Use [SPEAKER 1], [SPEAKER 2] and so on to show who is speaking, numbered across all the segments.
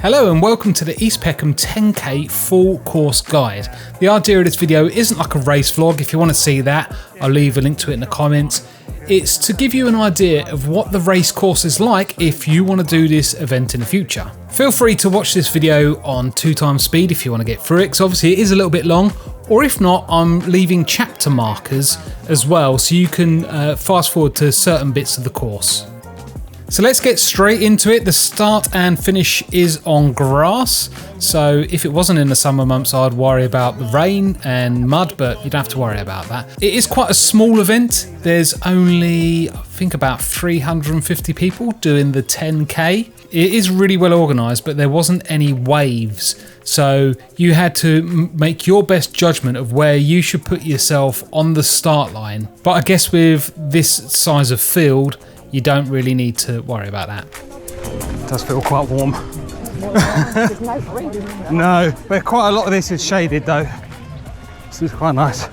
[SPEAKER 1] Hello and welcome to the East Peckham 10K full course guide. The idea of this video isn't like a race vlog. If you want to see that, I'll leave a link to it in the comments. It's to give you an idea of what the race course is like if you want to do this event in the future. Feel free to watch this video on 2x speed if you want to get through it, because obviously it is a little bit long, or if not, I'm leaving chapter markers as well so you can fast forward to certain bits of the course. So let's get straight into it. The start and finish is on grass. So if it wasn't in the summer months, I'd worry about the rain and mud, but you don't have to worry about that. It is quite a small event. There's only, I think, about 350 people doing the 10K. It is really well organised, but there wasn't any waves. So you had to make your best judgment of where you should put yourself on the start line. But I guess with this size of field, you don't really need to worry about that.
[SPEAKER 2] It does feel quite warm.
[SPEAKER 3] There's no breeze.
[SPEAKER 2] No, but quite a lot of this is shaded though. This is quite nice.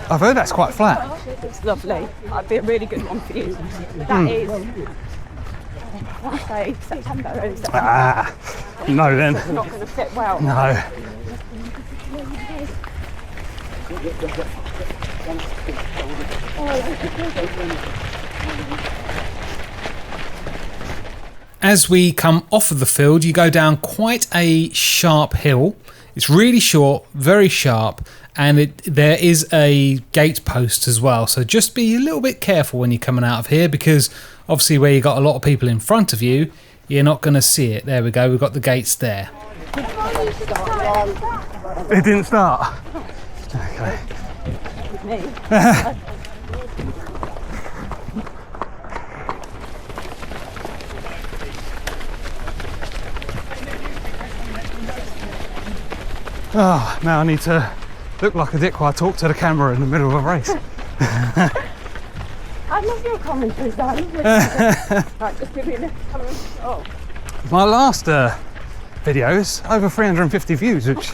[SPEAKER 2] I've heard that's quite flat.
[SPEAKER 3] It's lovely. That'd be a really good one for you. That is, I say September, early September.
[SPEAKER 2] Ah, no then.
[SPEAKER 3] It's not going to fit well.
[SPEAKER 2] No.
[SPEAKER 1] As we come off of the field, you go down quite a sharp hill. It's really short, very sharp, and there is a gate post as well. So just be a little bit careful when you're coming out of here, because obviously where you got a lot of people in front of you, you're not going to see it. There we go, we've got the gates there.
[SPEAKER 2] It didn't start. Okay. Oh, now I need to look like a dick while I talk to the camera in the middle of a race.
[SPEAKER 3] I love your commentaries, Dan. Right, just give me a oh.
[SPEAKER 2] My last video is over 350 views, which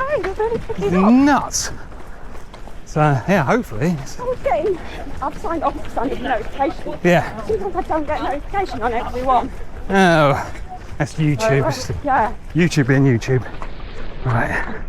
[SPEAKER 2] is nuts. So yeah, hopefully.
[SPEAKER 3] I've signed off to sign a notification.
[SPEAKER 2] Yeah.
[SPEAKER 3] Sometimes I don't get a notification on everyone.
[SPEAKER 2] Oh, that's YouTube.
[SPEAKER 3] Yeah.
[SPEAKER 2] YouTube being YouTube. Right.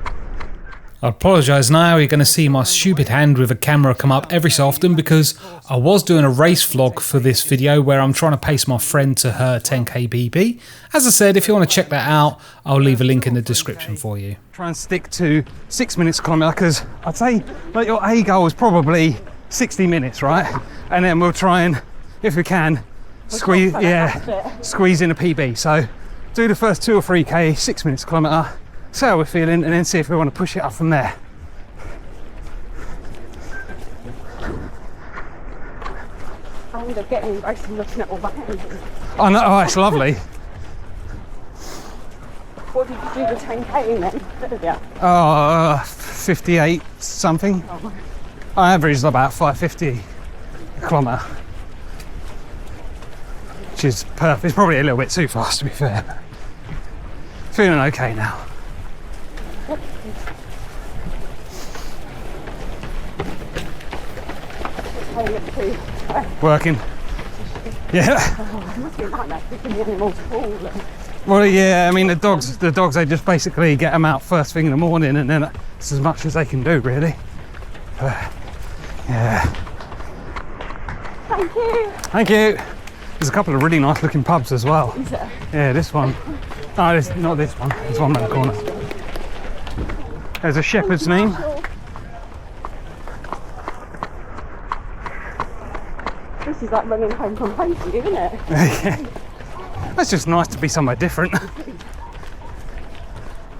[SPEAKER 1] I apologise now, you're going to see my stupid hand with a camera come up every so often, because I was doing a race vlog for this video where I'm trying to pace my friend to her 10k PB. As I said, if you want to check that out, I'll leave a link in the description for you.
[SPEAKER 2] Try and stick to 6 minutes a kilometre, because I'd say like your A goal is probably 60 minutes, right? And then we'll try and, if we can, squeeze in a PB. So do the first 2 or 3k, 6 minutes a kilometre, see how we're feeling, and then see if we want to push it up from there.
[SPEAKER 3] I end up getting racing looking at all that engine.
[SPEAKER 2] I know, oh, it's lovely.
[SPEAKER 3] What did you do the 10k in then?
[SPEAKER 2] Oh, 58 something.
[SPEAKER 3] Oh.
[SPEAKER 2] I averaged about 550 a kilometre, which is perfect. It's probably a little bit too fast, to be fair. Feeling okay now. Working. Yeah.
[SPEAKER 3] Oh, it must be like that, keeping the animals full.
[SPEAKER 2] Well, yeah, I mean, the dogs, they just basically get them out first thing in the morning, and then it's as much as they can do, really. Yeah.
[SPEAKER 3] Thank you.
[SPEAKER 2] Thank you. There's a couple of really nice looking pubs as well.
[SPEAKER 3] Is there?
[SPEAKER 2] Yeah, this one. No, not this one. There's one around the corner. There's a Shepherd's Name.
[SPEAKER 3] This is like running home from home for you, isn't it?
[SPEAKER 2] Yeah. That's just nice to be somewhere different.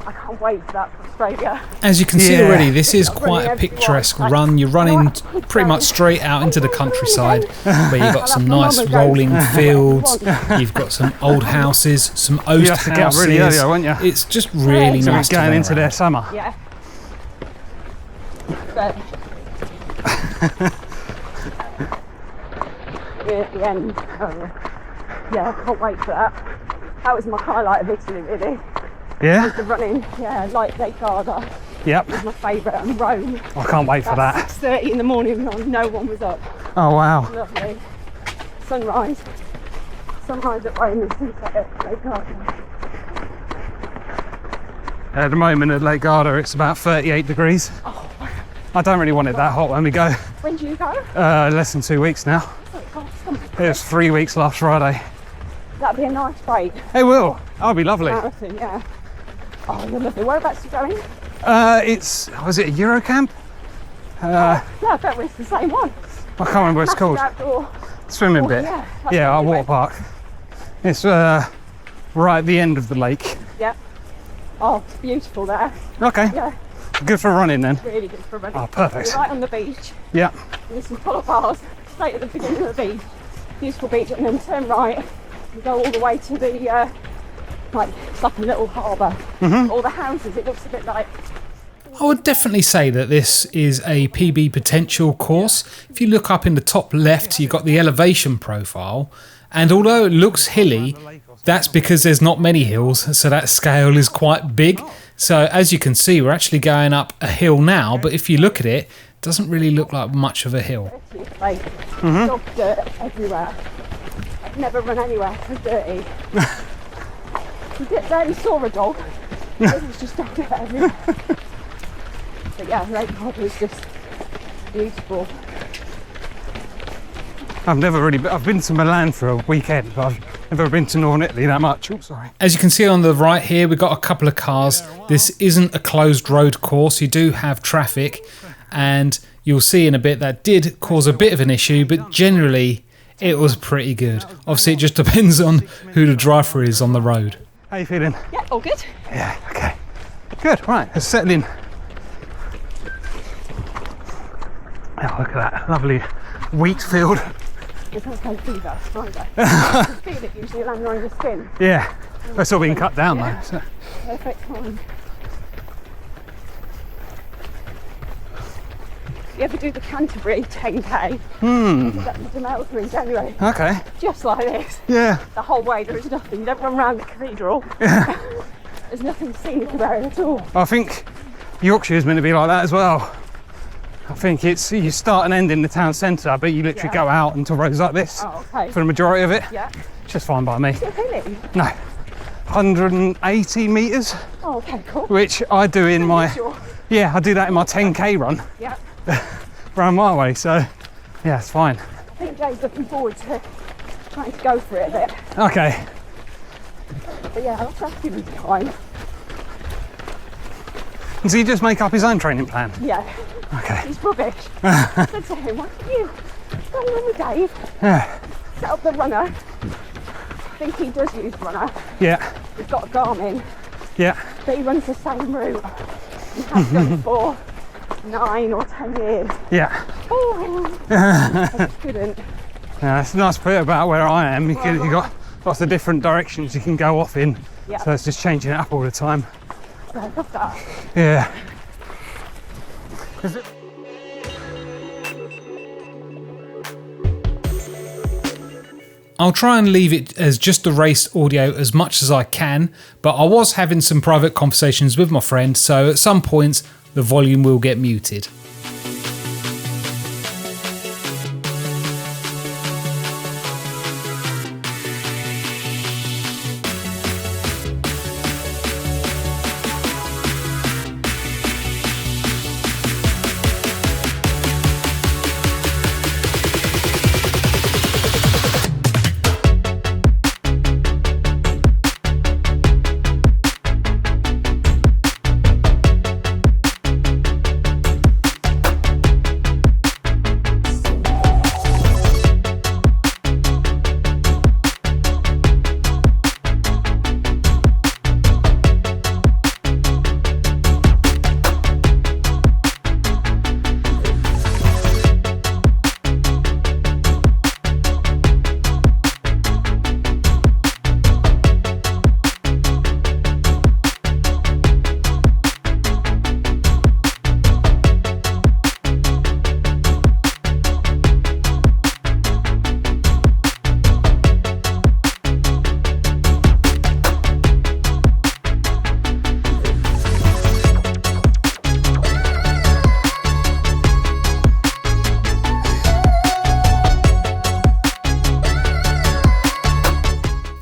[SPEAKER 3] I can't wait for that for Australia.
[SPEAKER 1] As you can see already, this is quite a picturesque run. You're running pretty much straight out into the countryside, where you've got some nice rolling fields, you've got some old houses, some oast
[SPEAKER 2] You have to get up
[SPEAKER 1] houses.
[SPEAKER 2] really early, won't you?
[SPEAKER 1] It's just really nice to
[SPEAKER 2] Going
[SPEAKER 1] run
[SPEAKER 2] into
[SPEAKER 1] around.
[SPEAKER 2] their summer.
[SPEAKER 3] Yeah. But at the end, yeah, I can't wait for that. That was my highlight of Italy, really.
[SPEAKER 2] Yeah?
[SPEAKER 3] The running, yeah, like Lake Garda.
[SPEAKER 2] Yep.
[SPEAKER 3] Was my favourite, and Rome.
[SPEAKER 2] I can't wait for that.
[SPEAKER 3] 6:30 in the morning when no one was up.
[SPEAKER 2] Oh wow.
[SPEAKER 3] Lovely. Sunrise. sometimes it rains at Lake Garda.
[SPEAKER 2] At the moment at Lake Garda it's about 38 degrees.
[SPEAKER 3] Oh,
[SPEAKER 2] I don't really want it that hot when we go.
[SPEAKER 3] when do you go?
[SPEAKER 2] Less than 2 weeks now.
[SPEAKER 3] Oh, God,
[SPEAKER 2] It was 3 weeks last Friday.
[SPEAKER 3] that'd be a nice break.
[SPEAKER 2] It will. That'll be lovely.
[SPEAKER 3] Marathon, yeah. Oh, you're lovely. Whereabouts are you going?
[SPEAKER 2] Was it a Eurocamp?
[SPEAKER 3] Yeah, I bet it's the same one.
[SPEAKER 2] I can't remember what it's called.
[SPEAKER 3] Outdoor.
[SPEAKER 2] Swimming bit.
[SPEAKER 3] Yeah,
[SPEAKER 2] Yeah, our
[SPEAKER 3] anyway.
[SPEAKER 2] water park. It's right at the end of the lake.
[SPEAKER 3] Yeah. Oh, it's beautiful there.
[SPEAKER 2] Okay,
[SPEAKER 3] Yeah,
[SPEAKER 2] good for running then.
[SPEAKER 3] really good for running.
[SPEAKER 2] Oh, perfect.
[SPEAKER 3] You're right on the beach.
[SPEAKER 2] Yeah.
[SPEAKER 3] There's some pull-up bars straight at the beginning of the beach. Beautiful beach, and then turn right and go all the way to the it's like a little harbour. All the houses. It looks a bit like.
[SPEAKER 1] I would definitely say that this is a PB potential course. If you look up in the top left, you've got the elevation profile, and although it looks hilly, that's because there's not many hills, so that scale is quite big. So as you can see, we're actually going up a hill now, but if you look at it, it doesn't really look like much of a hill.
[SPEAKER 3] Like dog dirt everywhere. I've never run anywhere so dirty. We barely saw a dog. It was just dog dirt everywhere. But yeah, Lake Garda is just beautiful.
[SPEAKER 2] I've been to Milan for a weekend, but I've never been to Northern Italy that much. Oh, sorry.
[SPEAKER 1] As you can see on the right here, we've got a couple of cars. This isn't a closed road course. You do have traffic, and you'll see in a bit that did cause a bit of an issue, but generally it was pretty good. Obviously, it just depends on who the driver is on the road.
[SPEAKER 2] How you feeling?
[SPEAKER 3] Yeah, all good.
[SPEAKER 2] Yeah, okay. Good, right, let's settle in. Oh, look at that lovely wheat field.
[SPEAKER 3] It does go fever, either. You can feel it usually landing on your skin.
[SPEAKER 2] Yeah, it's all been cut down though. So.
[SPEAKER 3] Perfect time. You ever do the Canterbury 10K? That's the Demelza in January.
[SPEAKER 2] Okay,
[SPEAKER 3] Just like this.
[SPEAKER 2] yeah.
[SPEAKER 3] The whole way there is nothing. You don't run around the cathedral. There's nothing scenic about it at all.
[SPEAKER 2] I think Yorkshire is meant to be like that as well. I think it's you start and end in the town centre, but you literally go out into roads like this
[SPEAKER 3] Oh, okay.
[SPEAKER 2] for the majority of it.
[SPEAKER 3] Yeah.
[SPEAKER 2] Just fine by me.
[SPEAKER 3] Is it hilly?
[SPEAKER 2] No, 180 metres,
[SPEAKER 3] Oh, okay, cool.
[SPEAKER 2] which I do in my
[SPEAKER 3] Sure.
[SPEAKER 2] I do that in my 10k run
[SPEAKER 3] Yeah.
[SPEAKER 2] around my way. So yeah, it's fine.
[SPEAKER 3] I think Jay's looking forward to trying to go for it a bit.
[SPEAKER 2] Okay.
[SPEAKER 3] But yeah, I'll trust him this time.
[SPEAKER 2] Does he just make up his own training plan?
[SPEAKER 3] Yeah.
[SPEAKER 2] Okay.
[SPEAKER 3] He's rubbish. I said to him, why don't you go on with Dave,
[SPEAKER 2] Yeah.
[SPEAKER 3] set up the runner. I think he does use runner.
[SPEAKER 2] Yeah.
[SPEAKER 3] He's got a Garmin,
[SPEAKER 2] Yeah.
[SPEAKER 3] but he runs the same route. He has done for 9 or 10 years.
[SPEAKER 2] Yeah.
[SPEAKER 3] Oh, I just couldn't.
[SPEAKER 2] Yeah, it's a nice bit about where I am. You've got lots of different directions you can go off in.
[SPEAKER 3] Yeah.
[SPEAKER 2] So it's just changing it up all the time.
[SPEAKER 3] So I love that.
[SPEAKER 2] Yeah.
[SPEAKER 1] I'll try and leave it as just the race audio as much as I can, but I was having some private conversations with my friend, so at some points the volume will get muted.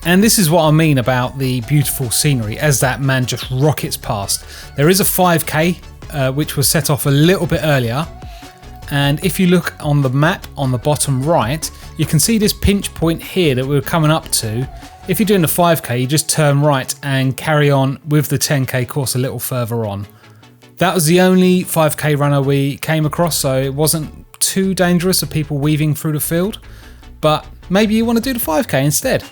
[SPEAKER 1] And this is what I mean about the beautiful scenery as that man just rockets past. There is a 5K, which was set off a little bit earlier. And if you look on the map on the bottom right, you can see this pinch point here that we're coming up to. If you're doing the 5K, you just turn right and carry on with the 10K course a little further on. That was the only 5K runner we came across, so it wasn't too dangerous of people weaving through the field. But maybe you want to do the 5K instead.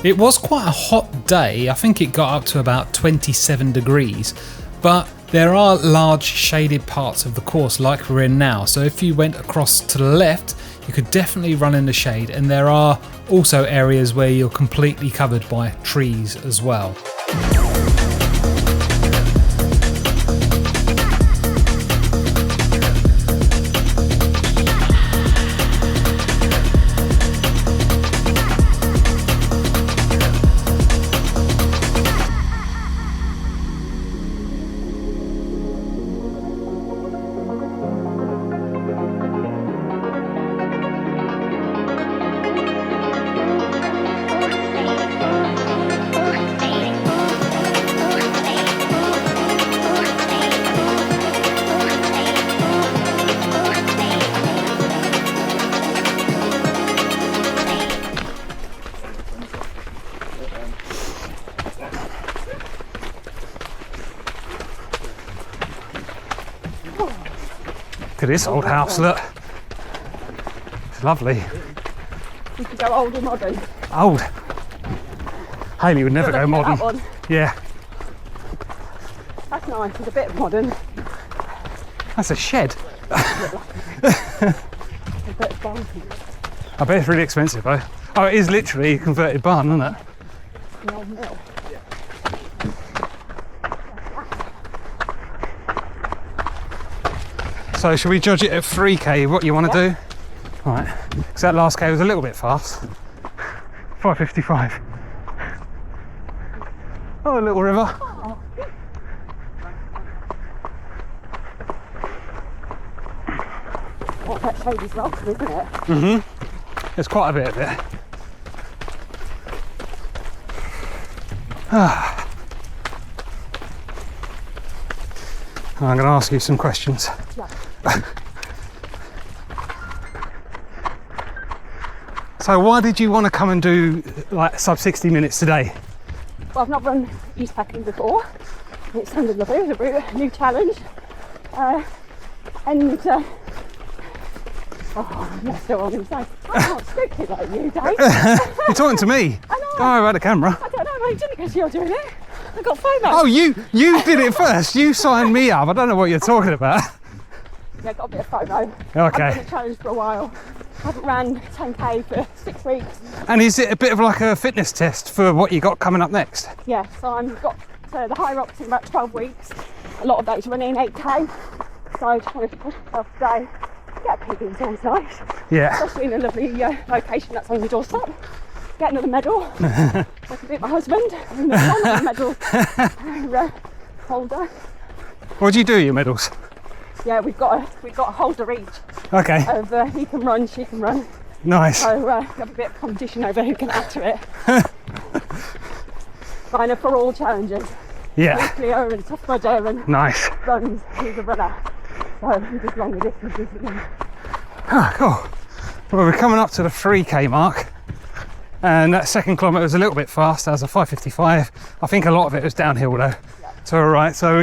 [SPEAKER 1] It was quite a hot day. I think it got up to about 27 degrees, but there are large shaded parts of the course like we're in now. So if you went across to the left, you could definitely run in the shade, and there are also areas where you're completely covered by trees as well.
[SPEAKER 2] Look at this old house, look. It's lovely.
[SPEAKER 3] We could go old or modern.
[SPEAKER 2] Old. Hayley would never go modern.
[SPEAKER 3] That one.
[SPEAKER 2] Yeah.
[SPEAKER 3] That's nice, it's a bit modern.
[SPEAKER 2] That's a shed.
[SPEAKER 3] A bit funky.
[SPEAKER 2] I bet it's really expensive though. Oh, it is literally a converted barn, isn't it?
[SPEAKER 3] An old mill.
[SPEAKER 2] So should we judge it at 3k, what you want to do? All right, because that last k was a little bit fast. 5:55. Oh, a little river.
[SPEAKER 3] What that shade is welcome, isn't it?
[SPEAKER 2] Mm-hmm. There's quite a bit of it. I'm going to ask you some questions.
[SPEAKER 3] Yeah.
[SPEAKER 2] So why did you want to come and do like sub 60 minutes today?
[SPEAKER 3] Well, I've not run East Peckham before. It sounded lovely. It was a new challenge. Oh, I'm still on his side. I can't speak it like you, Dave.
[SPEAKER 2] You're talking to me.
[SPEAKER 3] I know.
[SPEAKER 2] Don't worry about the camera.
[SPEAKER 3] I don't know, mate. Didn't because you're doing it. I got FOMO.
[SPEAKER 2] Oh, you did it first. You signed me up. I don't know what you're talking about.
[SPEAKER 3] Yeah, got a bit of FOMO.
[SPEAKER 2] Okay.
[SPEAKER 3] I've been a challenge for a while. Haven't ran 10k for 6 weeks.
[SPEAKER 2] And is it a bit of like a fitness test for what you got coming up next?
[SPEAKER 3] Yeah, so I've got the high rocks in about 12 weeks. A lot of those running 8k. So I just wanted to push myself today. Get a PB is always nice.
[SPEAKER 2] Yeah.
[SPEAKER 3] Especially in a lovely location that's on your doorstep. Get another medal. I can beat my husband. And another medal holder.
[SPEAKER 2] What do you do, your medals?
[SPEAKER 3] Yeah, we've got a holder each.
[SPEAKER 2] Okay.
[SPEAKER 3] Of he can run, she can run.
[SPEAKER 2] Nice.
[SPEAKER 3] So we have a bit of competition over who can add to it. Kind of for all challenges.
[SPEAKER 2] Yeah.
[SPEAKER 3] Clear and tough mudder and
[SPEAKER 2] Nice.
[SPEAKER 3] runs. He's a runner. So he does longer distances again.
[SPEAKER 2] Ah, cool. Well, we're coming up to the 3k mark. And that second kilometre was a little bit fast. That was a 5:55. I think a lot of it was downhill though. Yeah. So all right, so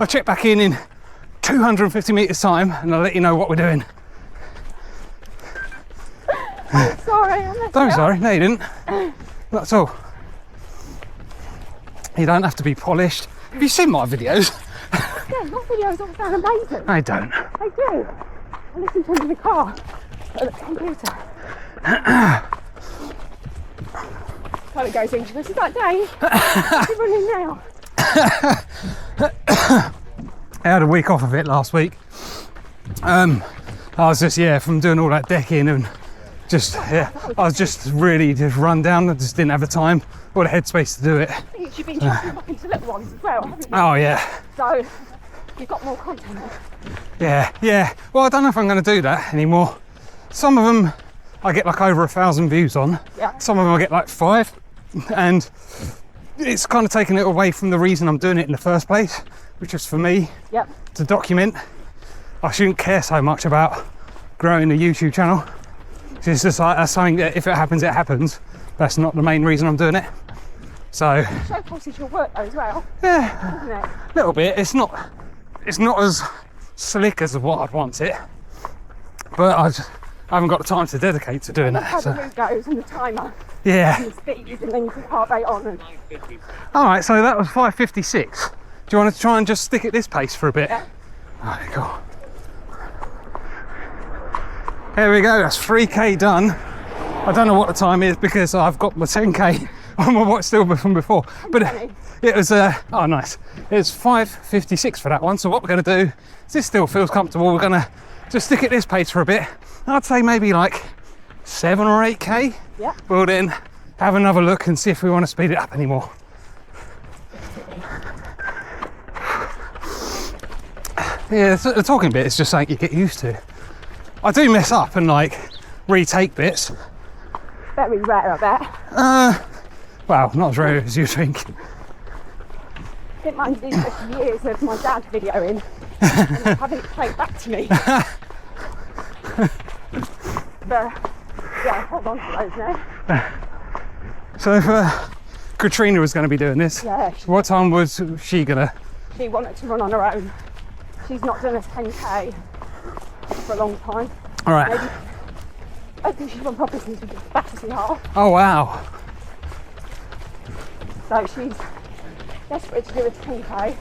[SPEAKER 2] I'll check back in 250 metres time and I'll let you know what we're doing.
[SPEAKER 3] I'm sorry.
[SPEAKER 2] Don't be sorry. No, you didn't. Not at all. You don't have to be polished. Have you seen my videos?
[SPEAKER 3] Yeah, my videos all sound amazing.
[SPEAKER 2] I don't.
[SPEAKER 3] I do. I listen to them in the car at the computer. Kind of goes in. She goes, "Is that Dave? You're running now."
[SPEAKER 2] I had a week off of it last week. I was just from doing all that decking and I was just really run down. I just didn't have the time or the headspace to do it.
[SPEAKER 3] I think you've been jumping back into little ones as well, haven't you?
[SPEAKER 2] Oh yeah.
[SPEAKER 3] So you've got more content.
[SPEAKER 2] Yeah. Well, I don't know if I'm going to do that anymore. Some of them I get like over 1,000 views on.
[SPEAKER 3] Yeah.
[SPEAKER 2] Some of them I get like 5, and it's kind of taken it away from the reason I'm doing it in the first place, which is for me to document. I shouldn't care so much about growing the YouTube channel. It's just like that's something that if it happens, it happens. That's not the main reason I'm doing it. So
[SPEAKER 3] It showcases your work though as well.
[SPEAKER 2] yeah,
[SPEAKER 3] Isn't it?
[SPEAKER 2] a little bit. It's not as slick as what I'd want it, but I haven't got the time to dedicate to doing that.
[SPEAKER 3] How
[SPEAKER 2] So
[SPEAKER 3] the route goes and the timer
[SPEAKER 2] yeah.
[SPEAKER 3] and the speed, and then you can heart rate on. And
[SPEAKER 2] All right, so that was 5:56. Do you want to try and just stick at this pace for a bit?
[SPEAKER 3] Yeah.
[SPEAKER 2] All right, cool. Here we go, that's 3k done. I don't know what the time is because I've got my 10k on my watch still from before. But it was, oh nice. It's 5:56 for that one. So what we're gonna do, is this still feels comfortable, we're gonna just stick at this pace for a bit. I'd say maybe like 7 or 8k.
[SPEAKER 3] Yeah.
[SPEAKER 2] We'll then have another look and see if we want to speed it up anymore. Yeah, the talking bit is just something you get used to. I do mess up and like retake bits.
[SPEAKER 3] very rare, I bet.
[SPEAKER 2] Well, not as rare as you think.
[SPEAKER 3] I think mine's been 50 years of my dad videoing and having it played back to me. But yeah, hold on to those now.
[SPEAKER 2] So if Katrina was going to be doing this,
[SPEAKER 3] Yeah,
[SPEAKER 2] what time was she gonna?
[SPEAKER 3] she wanted to run on her own. She's not done a 10k for a long time.
[SPEAKER 2] All right.
[SPEAKER 3] Maybe, I think she's run properly since we got back to half.
[SPEAKER 2] Oh wow.
[SPEAKER 3] So she's desperate to do a 10k.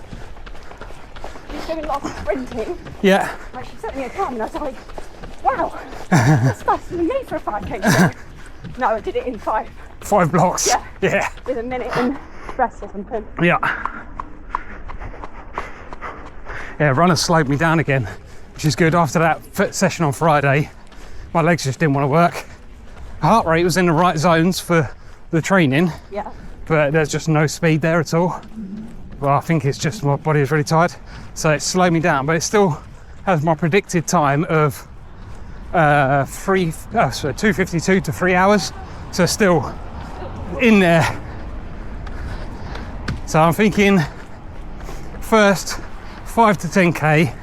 [SPEAKER 3] She's doing lots of sprinting.
[SPEAKER 2] Yeah.
[SPEAKER 3] Like she sent me a time and I was like, wow, that's faster than me for a 5k. No, I did it in 5
[SPEAKER 2] blocks.
[SPEAKER 3] Yeah.
[SPEAKER 2] Yeah.
[SPEAKER 3] with a minute and rest or something.
[SPEAKER 2] Yeah. Yeah. Runners slowed me down again which is good. After that session on Friday, my legs just didn't want to work. Heart rate was in the right zones for the training,
[SPEAKER 3] Yeah.
[SPEAKER 2] but there's just no speed there at all. Well, I think it's just my body is really tired, so it slowed me down, but it still has my predicted time of 2:52 to 3 hours, so still in there. So I'm thinking first 5 to 10k,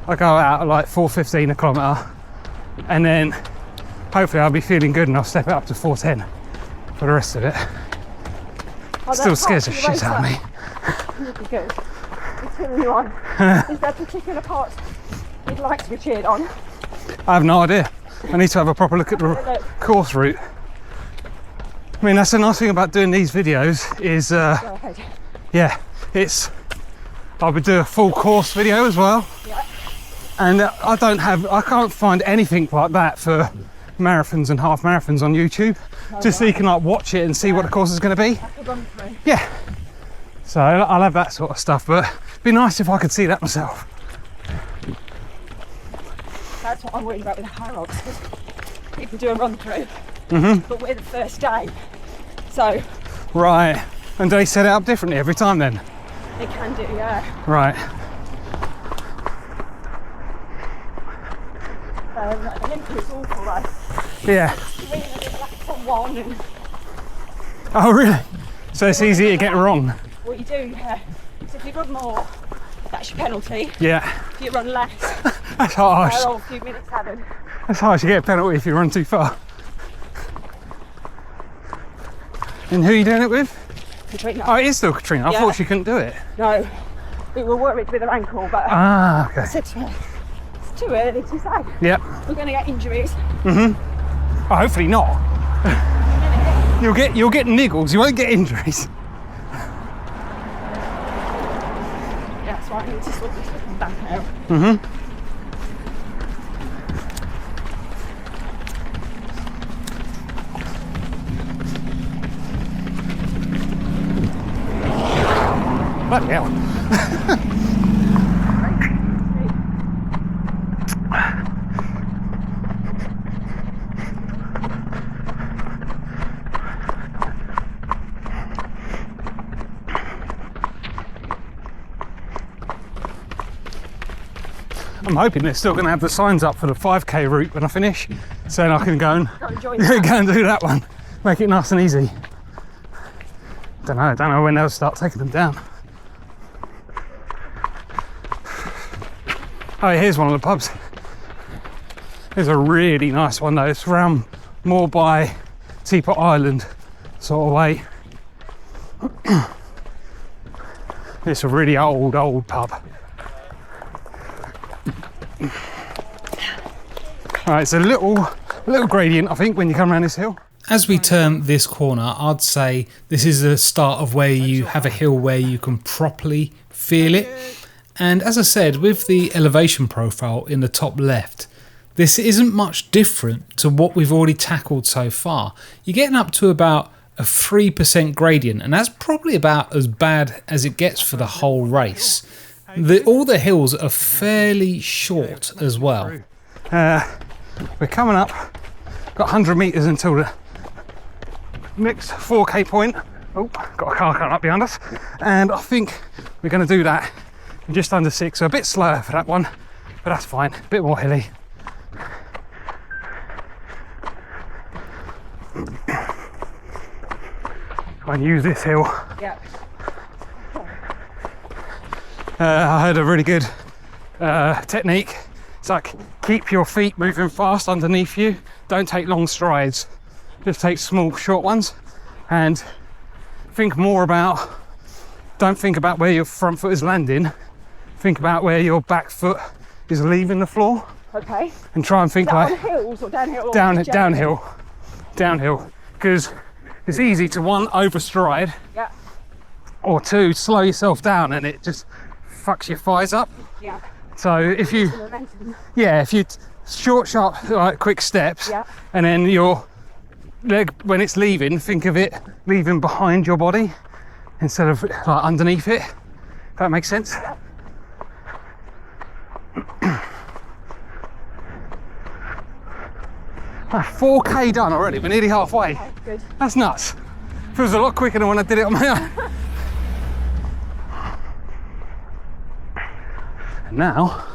[SPEAKER 2] I go out at like 4:15 a kilometre, and then hopefully I'll be feeling good and I'll step it up to 4:10 for the rest of it. Still scares the shit out of me.
[SPEAKER 3] Really good. It's filling you on. Is there particular parts you'd like to be cheered on?
[SPEAKER 2] I have no idea. I need to have a proper look at the course route. I mean, that's the nice thing about doing these videos is, yeah, I would do a full course video as well.
[SPEAKER 3] Yeah.
[SPEAKER 2] And I can't find anything like that for marathons and half marathons on YouTube. Just so you can like watch it and see what the course is going to be. Yeah. So I'll have that sort of stuff, but it'd be nice if I could see that myself.
[SPEAKER 3] That's what I'm worried about with the high rocks, because people do a run through, but we're the first day. So.
[SPEAKER 2] Right. And do they set it up differently every time then?
[SPEAKER 3] They can do, yeah.
[SPEAKER 2] Right.
[SPEAKER 3] Olympia is awful, right?
[SPEAKER 2] Yeah.
[SPEAKER 3] One and
[SPEAKER 2] Oh really? So it's easy to get wrong.
[SPEAKER 3] what you do, yeah. So if you run more, that's your penalty.
[SPEAKER 2] Yeah.
[SPEAKER 3] If you run less,
[SPEAKER 2] That's harsh.
[SPEAKER 3] they're all a few minutes added.
[SPEAKER 2] That's harsh. You get a penalty if you run too far. And who are you doing it with?
[SPEAKER 3] Katrina.
[SPEAKER 2] Oh, it is still Katrina. I
[SPEAKER 3] Yeah.
[SPEAKER 2] thought she couldn't do it.
[SPEAKER 3] No, we were worried with her ankle, but
[SPEAKER 2] Ah,
[SPEAKER 3] I
[SPEAKER 2] okay.
[SPEAKER 3] said to her, it's too early to say.
[SPEAKER 2] Yep.
[SPEAKER 3] We're going to get injuries.
[SPEAKER 2] Oh, hopefully not. You'll get niggles. You won't get injuries.
[SPEAKER 3] Yeah, that's why I need to sort this back out.
[SPEAKER 2] Bloody hell. I'm hoping they're still going to have the signs up for the 5k route when I finish, so then I can go and
[SPEAKER 3] Join
[SPEAKER 2] go and do that one. Make it nice and easy. Don't know when they'll start taking them down. Oh, here's one of the pubs. There's a really nice one though. It's around more by Teapot Island sort of way. It's a really old pub. Alright, it's a little gradient, I think, when you come around this hill.
[SPEAKER 1] As we turn this corner, I'd say this is the start of where you have a hill where you can properly feel it. And as I said, with the elevation profile in the top left, this isn't much different to what we've already tackled so far. You're getting up to about a 3% gradient, and that's probably about as bad as it gets for the whole race. All the hills are fairly short as well.
[SPEAKER 2] We're coming up, got 100 metres until the next 4k point. Oh, got a car coming up behind us, and I think we're going to do that in just under 6, so a bit slower for that one, but that's fine, a bit more hilly. Try and use this hill.
[SPEAKER 3] Yeah.
[SPEAKER 2] I heard a really good technique. It's like keep your feet moving fast underneath you. Don't take long strides. Just take small, short ones, and think more about. Don't think about where your front foot is landing. Think about where your back foot is leaving the floor.
[SPEAKER 3] Okay.
[SPEAKER 2] And try and think like
[SPEAKER 3] on hills or downhill?
[SPEAKER 2] Downhill. Because it's easy to one overstride.
[SPEAKER 3] Yeah.
[SPEAKER 2] Or two slow yourself down, and it just fucks your thighs up.
[SPEAKER 3] Yeah.
[SPEAKER 2] So if you short, sharp, like quick steps,
[SPEAKER 3] Yeah.
[SPEAKER 2] and then your leg when it's leaving, think of it leaving behind your body instead of like underneath it. If that makes sense. 4K done already, we're nearly halfway.
[SPEAKER 3] Okay, good.
[SPEAKER 2] That's nuts. Feels a lot quicker than when I did it on my own. And now,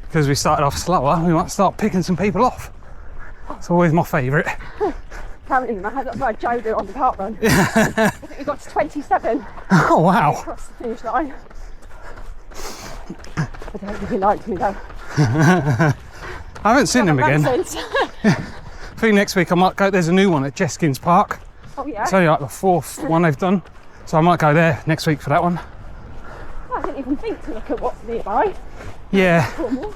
[SPEAKER 2] because we started off slower, we might start picking some people off. It's always my favourite.
[SPEAKER 3] Apparently, that's what Joe did on the park run. I think we got to 27
[SPEAKER 2] Oh wow.
[SPEAKER 3] across the finish line. I don't think he liked me though.
[SPEAKER 2] I haven't seen him again.
[SPEAKER 3] Since.
[SPEAKER 2] I think next week I might go, there's a new one at Jeskins Park.
[SPEAKER 3] Oh yeah.
[SPEAKER 2] It's only like the 4th one they've done. So I might go there next week for that one.
[SPEAKER 3] I didn't even think to look at what's nearby.
[SPEAKER 2] Yeah.
[SPEAKER 3] Cornwall.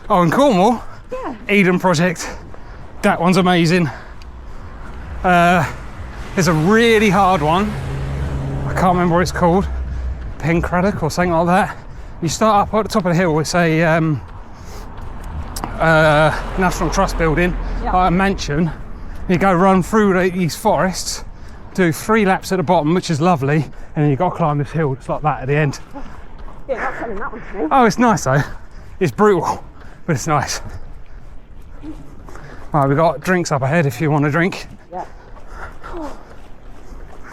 [SPEAKER 2] Oh, in Cornwall?
[SPEAKER 3] Yeah.
[SPEAKER 2] Eden Project. That one's amazing. There's a really hard one. I can't remember what it's called. Pencraddock or something like that. You start up at the top of the hill with a National Trust building,
[SPEAKER 3] Yeah.
[SPEAKER 2] like a mansion. You go run through these forests, do 3 laps at the bottom, which is lovely, and then you've got to climb this hill just like that at the end.
[SPEAKER 3] Yeah, not telling that one to me.
[SPEAKER 2] Oh, it's nice though. It's brutal, but it's nice. Right, we've got drinks up ahead if you want a drink.
[SPEAKER 3] Yeah.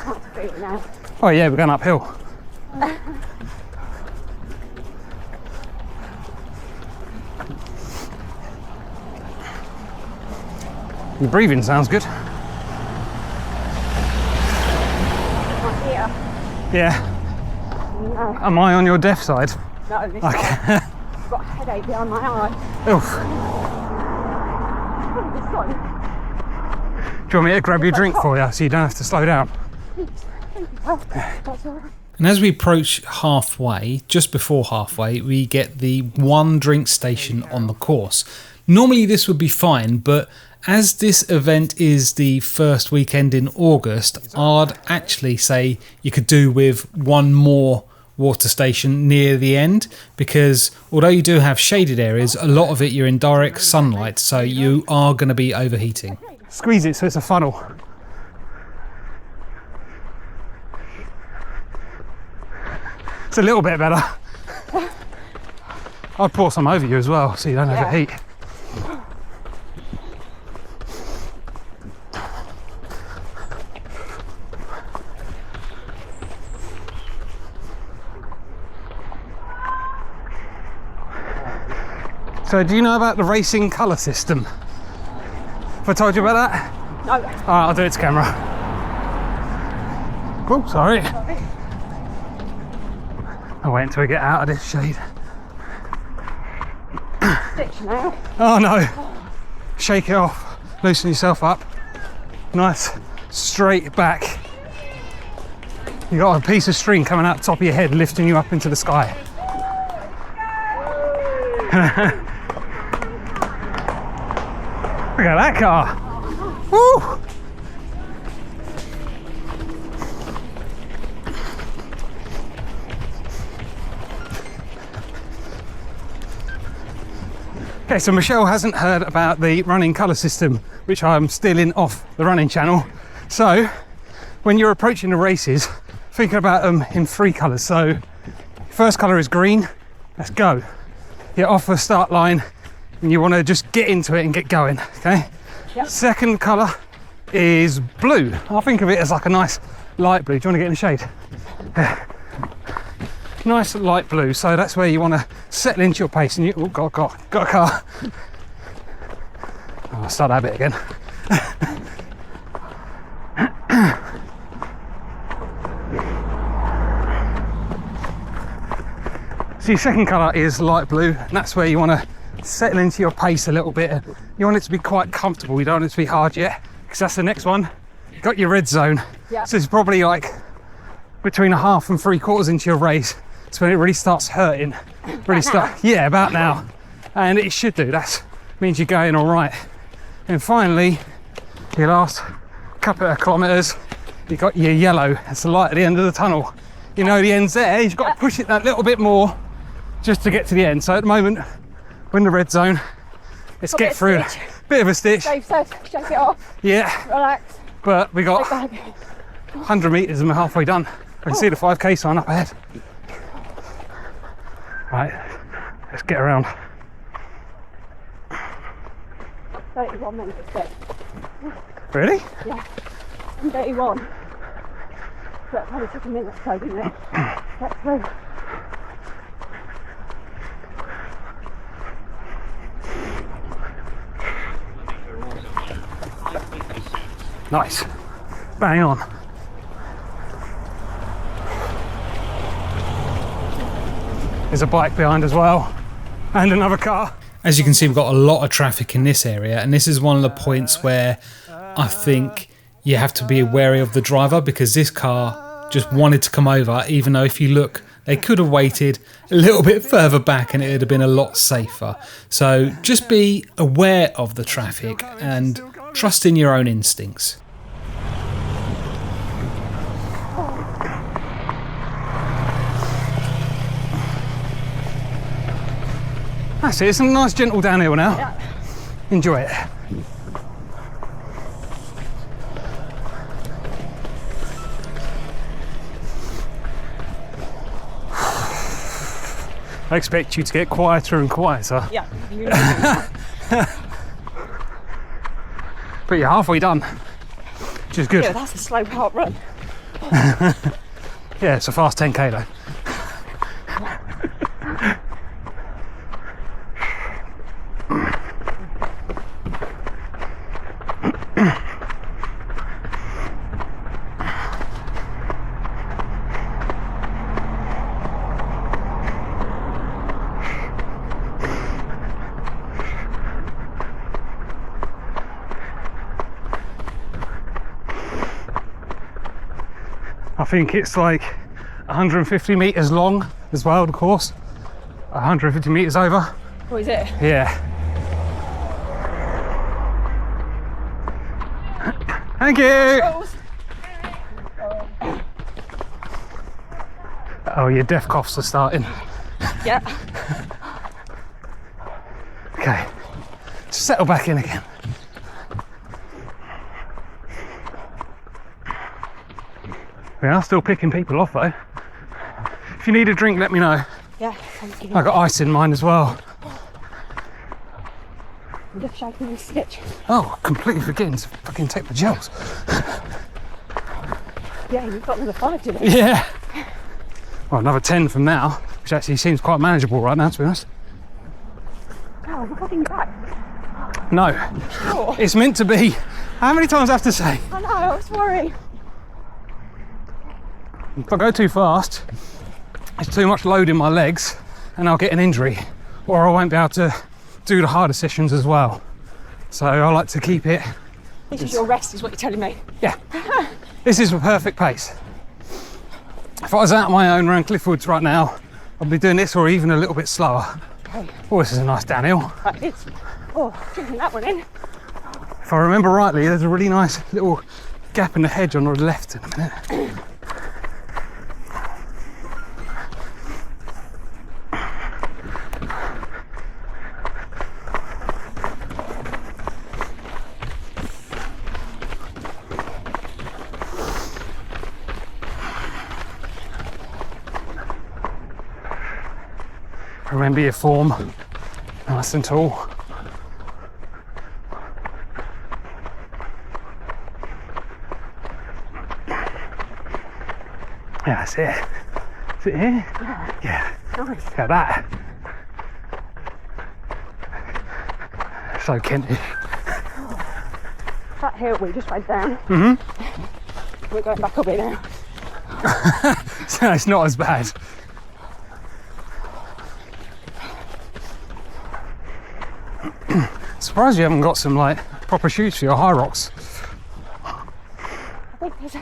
[SPEAKER 3] Can't feel it now.
[SPEAKER 2] Oh yeah, we're going uphill. Your breathing sounds good.
[SPEAKER 3] Right here.
[SPEAKER 2] Yeah.
[SPEAKER 3] No,
[SPEAKER 2] Am I on your deaf side?
[SPEAKER 3] no, this
[SPEAKER 2] Okay.
[SPEAKER 3] side. I've got a headache behind my eye.
[SPEAKER 2] Oof.
[SPEAKER 3] Oh, this one.
[SPEAKER 2] Do you want me to grab your drink for you so you don't have to slow down?
[SPEAKER 3] Oh, that's all right.
[SPEAKER 1] And as we approach halfway, just before halfway, we get the 1 drink station on the course. Normally this would be fine, but as this event is the first weekend in August, I'd actually say you could do with 1 more water station near the end, because although you do have shaded areas, a lot of it you're in direct sunlight, so you are going to be overheating.
[SPEAKER 2] Squeeze it so it's a funnel. It's a little bit better. I'd pour some over you as well so you don't overheat. So do you know about the racing colour system? Have I told you about that?
[SPEAKER 3] No.
[SPEAKER 2] Alright, I'll do it to camera. Oh, sorry. I'll wait until we get out of this shade.
[SPEAKER 3] Stitch now.
[SPEAKER 2] Oh no. Shake it off. Loosen yourself up. Nice straight back. You got a piece of string coming out the top of your head, lifting you up into the sky. Look at that car. Woo! Okay, so Michelle hasn't heard about the running colour system, which I'm stealing off the running channel. So, when you're approaching the races, think about them in 3 colours. So, first colour is green, let's go. You're off the start line and you want to just get into it and get going, okay?
[SPEAKER 3] Yep.
[SPEAKER 2] Second colour is blue. I think of it as like a nice light blue. Do you want to get in the shade? Yeah. Nice light blue, so that's where you want to settle into your pace. And you, oh, got a car. Oh, I'll start that bit again. So your second colour is light blue, and that's where you want to settle into your pace a little bit. You want it to be quite comfortable. You don't want it to be hard yet, because that's the next one. You've got your red zone.
[SPEAKER 3] Yeah.
[SPEAKER 2] So it's probably like between 1/2 and 3/4 into your race. It's when it really starts hurting. Yeah, about now. And it should do. That means you're going all right. And finally, your last couple of kilometres, you've got your yellow. That's the light at the end of the tunnel. You know the end's there. You've got to push it that little bit more just to get to the end. So at the moment, we're in the red zone. Let's get through it. Bit of a stitch.
[SPEAKER 3] Dave said, shake it off,
[SPEAKER 2] Yeah,
[SPEAKER 3] relax,
[SPEAKER 2] but we got
[SPEAKER 3] take back.
[SPEAKER 2] 100 metres and we're halfway done. I can see the 5K sign up ahead. Right, let's get around.
[SPEAKER 3] 31 minutes sick.
[SPEAKER 2] Really?
[SPEAKER 3] Yeah, I'm 31. But it probably took a minute or so, didn't it? Get through.
[SPEAKER 2] Nice. Bang on. There's a bike behind as well, and another car.
[SPEAKER 1] As you can see, we've got a lot of traffic in this area, and this is one of the points where I think you have to be wary of the driver, because this car just wanted to come over, even though if you look, they could have waited a little bit further back and it would have been a lot safer. So just be aware of the traffic and trust in your own instincts.
[SPEAKER 2] That's it, it's a nice gentle downhill now.
[SPEAKER 3] Yeah.
[SPEAKER 2] Enjoy it. I expect you to get quieter and quieter.
[SPEAKER 3] Yeah, you know.
[SPEAKER 2] But you're halfway done, which is good.
[SPEAKER 3] Yeah, that's a slow part run.
[SPEAKER 2] Yeah, it's a fast 10K though. I think it's like 150 metres long as well, the course. 150 metres over.
[SPEAKER 3] What is it?
[SPEAKER 2] Yeah. Thank you! Oh, your death coughs are starting.
[SPEAKER 3] Yeah.
[SPEAKER 2] Okay, just settle back in again. We are still picking people off though. If you need a drink, let me know.
[SPEAKER 3] Yeah, thank you.
[SPEAKER 2] I got ice in mine as well.
[SPEAKER 3] I'm just shaking this stitch.
[SPEAKER 2] Oh, completely forgetting to fucking take the gels.
[SPEAKER 3] Yeah, you've got another 5 today.
[SPEAKER 2] Yeah. Well, another 10 from now, which actually seems quite manageable right now, to be honest.
[SPEAKER 3] Oh, I'm holding you back.
[SPEAKER 2] No,
[SPEAKER 3] Sure.
[SPEAKER 2] it's meant to be. How many times do I have to say?
[SPEAKER 3] I know, I was worried.
[SPEAKER 2] If I go too fast, it's too much load in my legs and I'll get an injury, or I won't be able to do the harder sessions as well. So I like to keep it.
[SPEAKER 3] This is your rest, is what you're telling me.
[SPEAKER 2] Yeah, this is the perfect pace. If I was out on my own around Cliffwoods right now, I'd be doing this or even a little bit slower.
[SPEAKER 3] Okay.
[SPEAKER 2] Oh, this is a nice downhill.
[SPEAKER 3] It's, oh, drinking that one in.
[SPEAKER 2] If I remember rightly, there's a really nice little gap in the hedge on the left in a minute. Remember your form, nice and tall. Yeah, that's it. Is it here? Yeah.
[SPEAKER 3] Nice.
[SPEAKER 2] Look at that. So Kentish.
[SPEAKER 3] That hill we just went down.
[SPEAKER 2] Mm-hmm.
[SPEAKER 3] We're going back up it now.
[SPEAKER 2] So it's not as bad. Surprised you haven't got some like proper shoes for your high rocks.
[SPEAKER 3] I think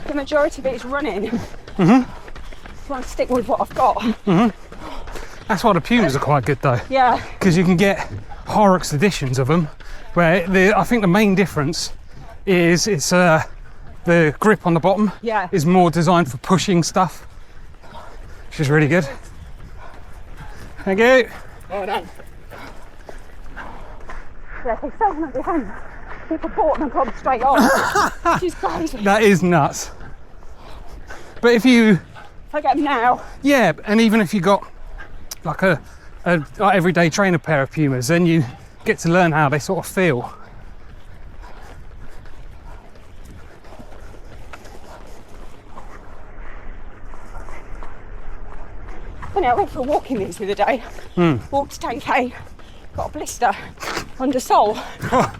[SPEAKER 3] the majority of it is running.
[SPEAKER 2] Mm-hmm.
[SPEAKER 3] So I stick with what I've got.
[SPEAKER 2] Mm-hmm. That's why the Pumas are quite good though.
[SPEAKER 3] Yeah.
[SPEAKER 2] Because you can get Hyrox editions of them, where I think the main difference is it's the grip on the bottom is more designed for pushing stuff, which is really good. Thank you.
[SPEAKER 3] Well done. Yeah, they sell them at the end. People bought them and got them straight on. Which is crazy.
[SPEAKER 2] That is nuts. But if
[SPEAKER 3] I get them now.
[SPEAKER 2] Yeah, and even if you got like a like everyday trainer pair of Pumas, then you get to learn how they sort of feel.
[SPEAKER 3] Funny, I went for a walk in these the other day. Walked 10K, got a blister under sole,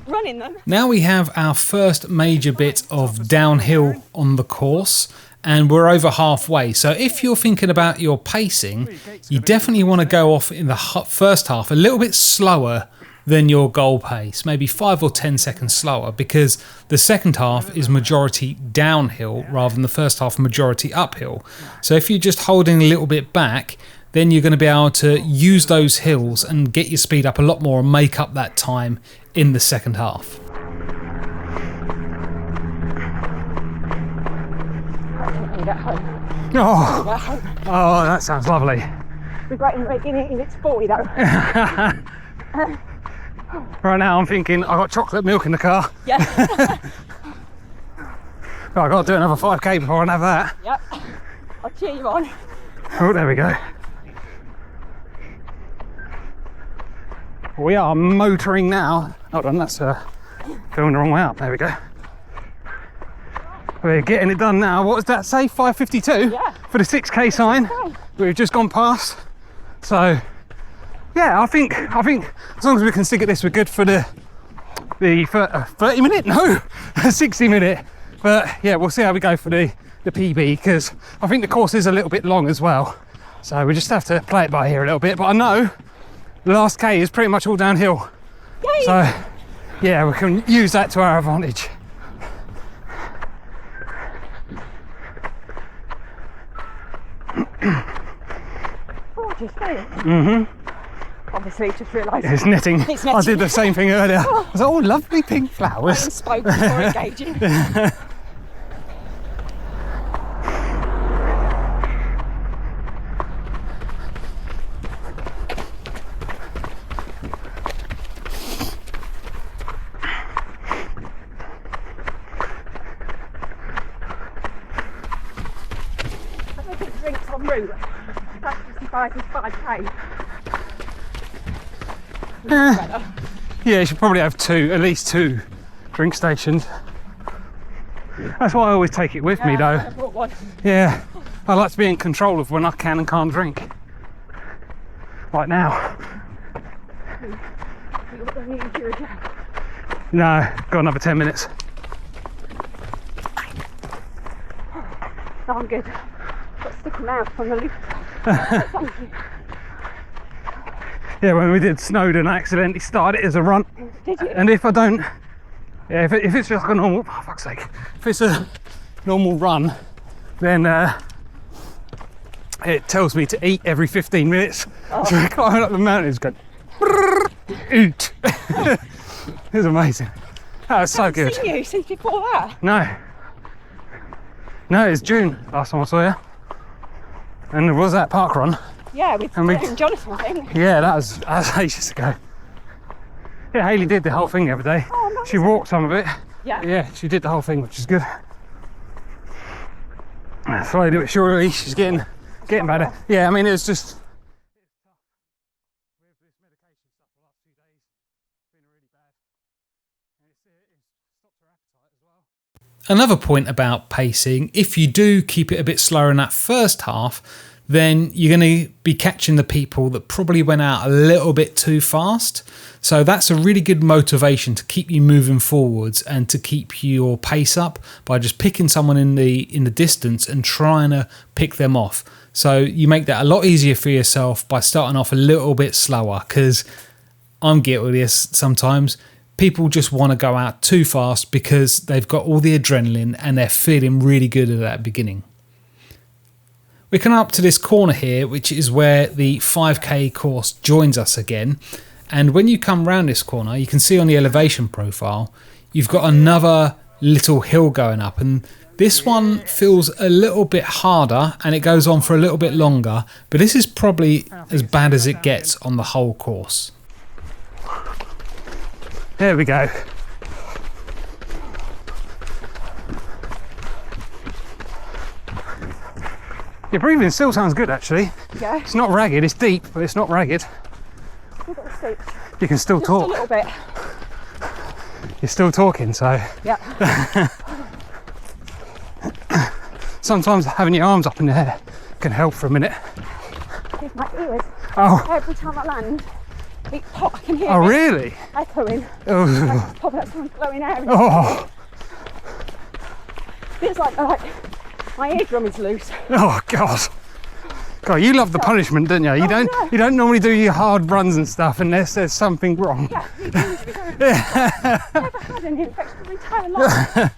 [SPEAKER 3] running them.
[SPEAKER 1] Now we have our first major bit of downhill on the course, and we're over halfway. So if you're thinking about your pacing, you definitely want to go off in the first half a little bit slower than your goal pace, maybe 5 or 10 seconds slower, because the second half is majority downhill rather than the first half majority uphill. So if you're just holding a little bit back, then you're going to be able to use those hills and get your speed up a lot more and make up that time in the second half.
[SPEAKER 2] Oh, that sounds lovely.
[SPEAKER 3] Regretting making it in its 40 though.
[SPEAKER 2] Right now I'm thinking I got chocolate milk in the car.
[SPEAKER 3] Yeah.
[SPEAKER 2] Oh, I've got to do another 5k before I have that.
[SPEAKER 3] Yep. I'll cheer you on.
[SPEAKER 2] Oh, there we go. We are motoring now. Hold on, that's going the wrong way up. There we go. We're getting it done now. What does that say? 5:52?
[SPEAKER 3] Yeah.
[SPEAKER 2] For the 6k sign. We've just gone past. So yeah, I think as long as we can stick at this, we're good for the 30 minute? No, 60 minute. But yeah, we'll see how we go for the PB, because I think the course is a little bit long as well. So we just have to play it by here a little bit. But I know the last K is pretty much all downhill. Yay. So yeah, we can use that to our advantage.
[SPEAKER 3] Gorgeous, isn't it? Obviously, just realised
[SPEAKER 2] it's netting.
[SPEAKER 3] It's netting.
[SPEAKER 2] I did the same thing earlier. I was like, oh, lovely pink flowers.
[SPEAKER 3] I spoke before engaging. I think drinks en route. That's 55 is 5k.
[SPEAKER 2] Yeah, you should probably have at least two drink stations. That's why I always take it with me though.
[SPEAKER 3] I brought one.
[SPEAKER 2] Yeah, I like to be in control of when I can and can't drink. Like now. No, got another 10 minutes.
[SPEAKER 3] No, I'm good. Got sticking out from the loop. Thank you.
[SPEAKER 2] Yeah, when we did Snowdon, I accidentally started it as a run.
[SPEAKER 3] Did you?
[SPEAKER 2] And if I don't, yeah, if it's just like a normal, oh, fuck's sake, if it's a normal run, then it tells me to eat every 15 minutes. Oh. So we're climbing up the mountains going, eat. It was amazing. That was so good.
[SPEAKER 3] I've seen you since before that.
[SPEAKER 2] No, it's June last time I saw you. And there was that park run.
[SPEAKER 3] Yeah, with Jonathan, I think.
[SPEAKER 2] Yeah, that was ages ago. Yeah, Hayley did the whole thing the other day.
[SPEAKER 3] Oh, nice.
[SPEAKER 2] She walked some of it.
[SPEAKER 3] Yeah.
[SPEAKER 2] Yeah, she did the whole thing, which is good. Slowly but surely, she's getting better. Yeah, I mean, it was just.
[SPEAKER 1] Another point about pacing, if you do keep it a bit slower in that first half, then you're going to be catching the people that probably went out a little bit too fast. So that's a really good motivation to keep you moving forwards and to keep your pace up by just picking someone in the distance and trying to pick them off. So you make that a lot easier for yourself by starting off a little bit slower, because I'm guilty of this sometimes. People just want to go out too fast because they've got all the adrenaline and they're feeling really good at that beginning. We come up to this corner here, which is where the 5k course joins us again. And when you come round this corner, you can see on the elevation profile, you've got another little hill going up. And this one feels a little bit harder and it goes on for a little bit longer. But this is probably as bad as it gets on the whole course.
[SPEAKER 2] There we go. Your breathing still sounds good, actually.
[SPEAKER 3] Yeah.
[SPEAKER 2] It's not ragged, it's deep, but it's not ragged.
[SPEAKER 3] We've got the steep.
[SPEAKER 2] You can still
[SPEAKER 3] Just
[SPEAKER 2] talk.
[SPEAKER 3] a little bit.
[SPEAKER 2] You're still talking, so
[SPEAKER 3] Yeah.
[SPEAKER 2] sometimes having your arms up in the air can help for a minute.
[SPEAKER 3] With my ears.
[SPEAKER 2] Oh,
[SPEAKER 3] Every time I land, it pop. I can hear
[SPEAKER 2] oh
[SPEAKER 3] it
[SPEAKER 2] really?
[SPEAKER 3] echoing.
[SPEAKER 2] Oh,
[SPEAKER 3] Pop out some glowing air.
[SPEAKER 2] oh,
[SPEAKER 3] Feels like my eardrum is loose.
[SPEAKER 2] oh God. God, you love the punishment, don't you?
[SPEAKER 3] Yeah.
[SPEAKER 2] You don't normally do your hard runs and stuff unless there's something wrong.
[SPEAKER 3] Yeah, me too, to be fair. I've never had any infection my entire life.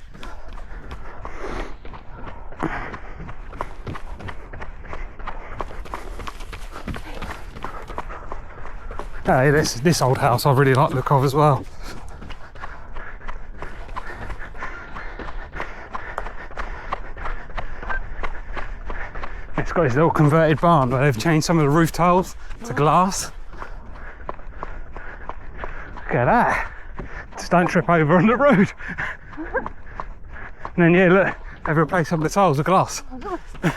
[SPEAKER 2] Hey, this old house I really like the look of as well. It's got this little converted barn where they've changed some of the roof tiles to glass. Look at that. Just don't trip over on the road. And then yeah, look, they've replaced some of the tiles with glass.
[SPEAKER 3] Oh, nice.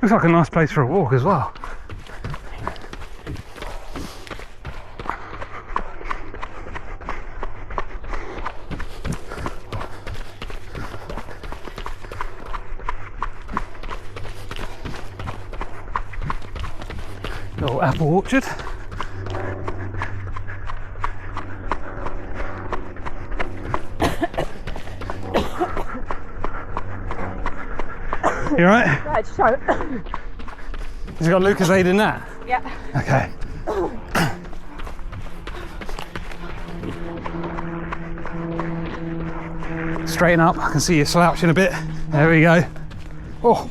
[SPEAKER 2] Looks like a nice place for a walk as well. Little apple orchard. You right?
[SPEAKER 3] Yeah, it's show.
[SPEAKER 2] Has it got Lucozade in that?
[SPEAKER 3] Yeah.
[SPEAKER 2] Okay. Straighten up. I can see you slouching a bit. There we go. Oh.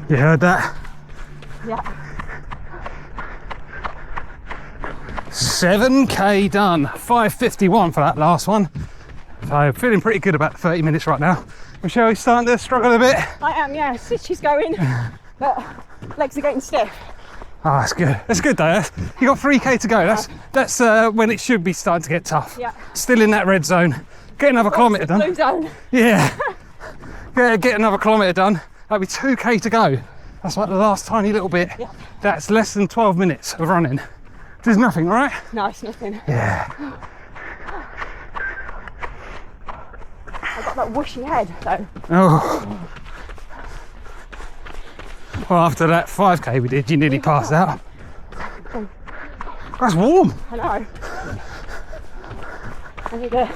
[SPEAKER 2] You heard that?
[SPEAKER 3] Yeah.
[SPEAKER 2] 7k done. 5:51 for that last one. So feeling pretty good about 30 minutes right now. Michelle, you starting to struggle a bit?
[SPEAKER 3] I am, yeah. Stitch going, but legs are getting stiff.
[SPEAKER 2] Oh, that's good. That's good though. You got 3k to go. That's when it should be starting to get tough.
[SPEAKER 3] Yeah.
[SPEAKER 2] Still in that red zone. Get another kilometre done.
[SPEAKER 3] Blue zone.
[SPEAKER 2] Yeah. Get another kilometre done. That'll be 2k to go. That's like the last tiny little bit.
[SPEAKER 3] Yeah.
[SPEAKER 2] That's less than 12 minutes of running. There's nothing, right?
[SPEAKER 3] No, it's nothing.
[SPEAKER 2] Yeah.
[SPEAKER 3] I've got that whooshy head though.
[SPEAKER 2] Oh. Well, after that 5k we did, you nearly passed out. That's warm.
[SPEAKER 3] I know. I need a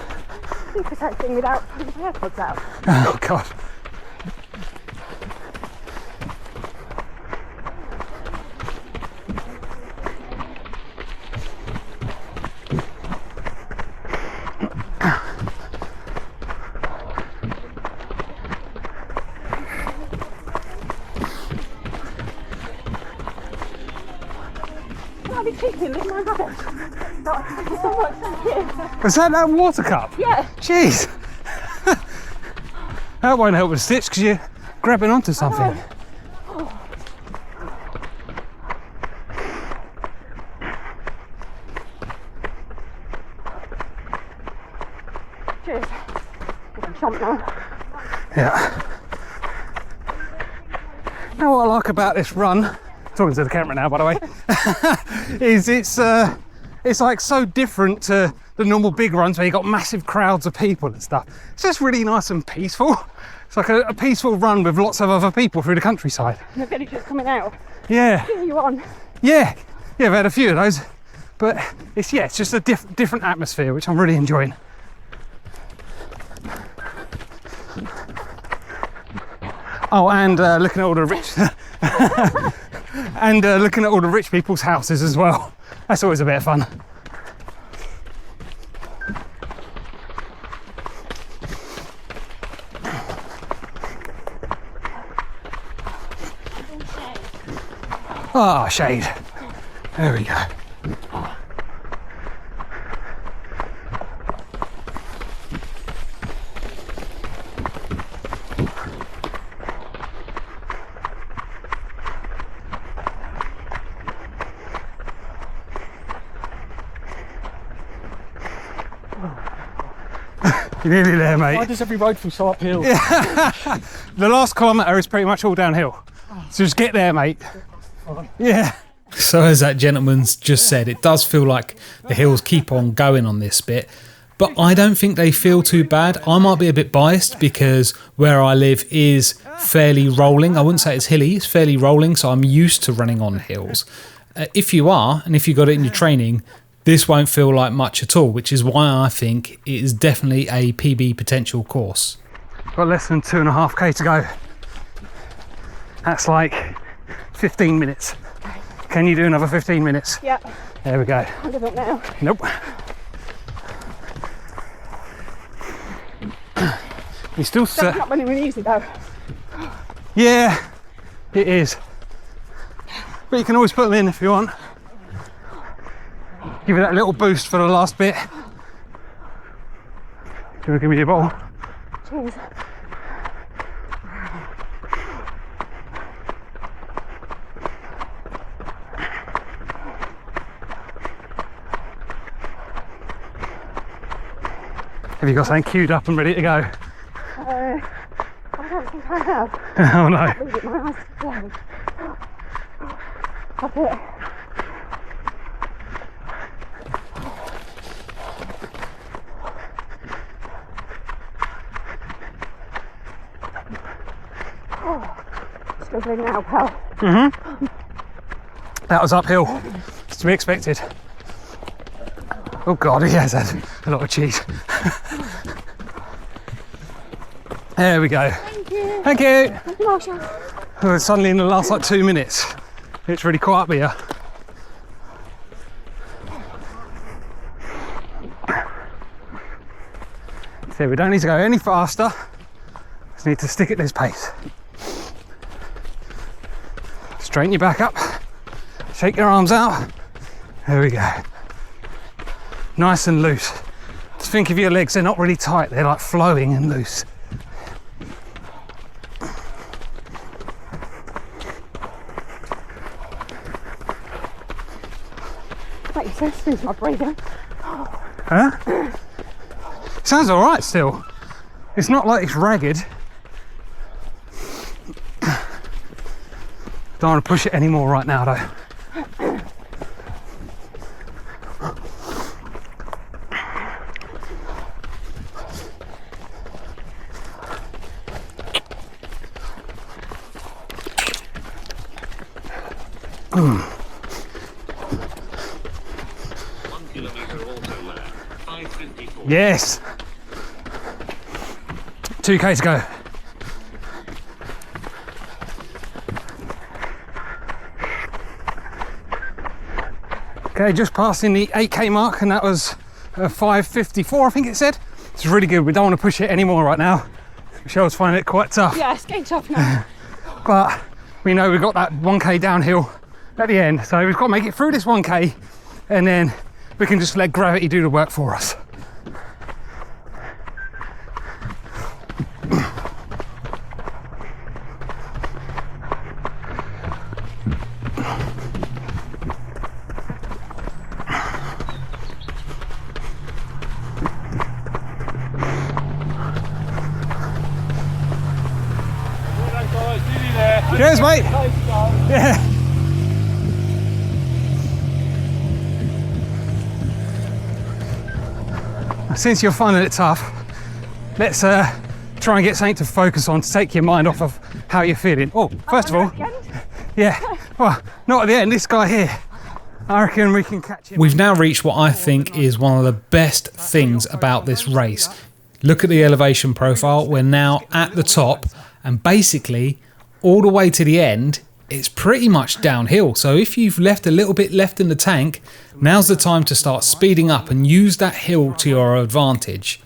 [SPEAKER 3] super tight thing without putting my AirPods out.
[SPEAKER 2] Oh God.
[SPEAKER 3] I'll be keeping leave my rubbish. Thank you so much, thank you.
[SPEAKER 2] Was that water cup?
[SPEAKER 3] Yeah.
[SPEAKER 2] Jeez. That won't help with the stitch because you're grabbing onto something.
[SPEAKER 3] Cheers. I can chomp now.
[SPEAKER 2] Yeah. Now what I like about this run, talking to the camera now by the way, is it's like so different to the normal big runs where you got massive crowds of people and stuff. It's just really nice and peaceful. It's like a peaceful run with lots of other people through the countryside.
[SPEAKER 3] And the villagers coming out.
[SPEAKER 2] Yeah,
[SPEAKER 3] Cheer you on.
[SPEAKER 2] yeah, I've had a few of those, but it's just a different atmosphere which I'm really enjoying. Oh, and looking at all the rich and looking at all the rich people's houses as well. That's always a bit of fun. Ah, shade. There we go. You're nearly there, mate.
[SPEAKER 4] Why does every road feel so uphill?
[SPEAKER 2] The last kilometre is pretty much all downhill. So just get there, mate. Yeah.
[SPEAKER 1] So as that gentleman's just said, it does feel like the hills keep on going on this bit, but I don't think they feel too bad. I might be a bit biased because where I live is fairly rolling. I wouldn't say it's hilly, it's fairly rolling, so I'm used to running on hills. If you are, and if you got it in your training, this won't feel like much at all, which is why I think it is definitely a PB potential course.
[SPEAKER 2] Got less than 2.5k to go. That's like 15 minutes. Can you do another 15 minutes?
[SPEAKER 3] Yeah.
[SPEAKER 2] There we go.
[SPEAKER 3] I give up now.
[SPEAKER 2] Nope. You still
[SPEAKER 3] That's not when we usually go.
[SPEAKER 2] Yeah, it is. But you can always put them in if you want. Give it that little boost for the last bit. Do you want to give me your bottle?
[SPEAKER 3] Cheers.
[SPEAKER 2] Have you got something queued up and ready to go?
[SPEAKER 3] I don't think I have.
[SPEAKER 2] Oh no.
[SPEAKER 3] Leave it, my eyes are closed. That's it. Struggling now, pal.
[SPEAKER 2] That was uphill. It's to be expected. Oh God, he has had a lot of cheese. There we go.
[SPEAKER 3] Thank you.
[SPEAKER 2] Thank you.
[SPEAKER 3] Thank you, Marsha.
[SPEAKER 2] Oh, suddenly in the last like 2 minutes, it's really quiet up here. So we don't need to go any faster. Just need to stick at this pace. Straighten your back up. Shake your arms out. There we go. Nice and loose. Just think of your legs, they're not really tight, they're like flowing and loose.
[SPEAKER 3] Like you said, smooth my breathing.
[SPEAKER 2] Huh? Sounds alright still. It's not like it's ragged. Don't want to push it anymore right now though. Yes. 2k to go. Okay, just passing the 8k mark, and that was 5:54, I think it said. It's really good. We don't want to push it anymore right now. Michelle's finding it quite tough.
[SPEAKER 3] Yeah, it's getting tough now.
[SPEAKER 2] But we know we've got that 1k downhill at the end, so we've got to make it through this 1k, and then we can just let gravity do the work for us. Cheers, mate. Yeah. Since you're finding it tough, let's try and get something to focus on to take your mind off of how you're feeling. Oh, first of all, yeah. Well, not at the end. This guy here, I reckon we can catch him.
[SPEAKER 1] We've now reached what I think is one of the best things about this race. Look at the elevation profile. We're now at the top, and basically all the way to the end, it's pretty much downhill. So if you've left a little bit left in the tank, now's the time to start speeding up and use that hill to your advantage.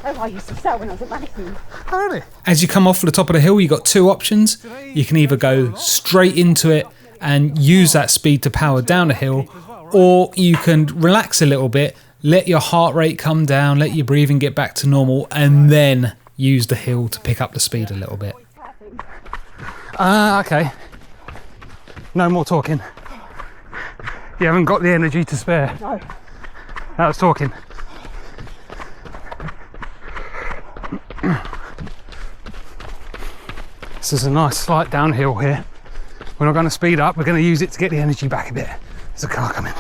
[SPEAKER 3] Oh, I used to sell when I was at Madison.
[SPEAKER 2] Oh, really?
[SPEAKER 1] As you come off the top of the hill, you've got two options. You can either go straight into it and use that speed to power down the hill, or you can relax a little bit, let your heart rate come down, let your breathing get back to normal, and then use the hill to pick up the speed a little bit.
[SPEAKER 2] Okay. No more talking. You haven't got the energy to spare.
[SPEAKER 3] No.
[SPEAKER 2] That was talking. This is a nice slight downhill here. We're not going to speed up, we're going to use it to get the energy back a bit. There's a car coming.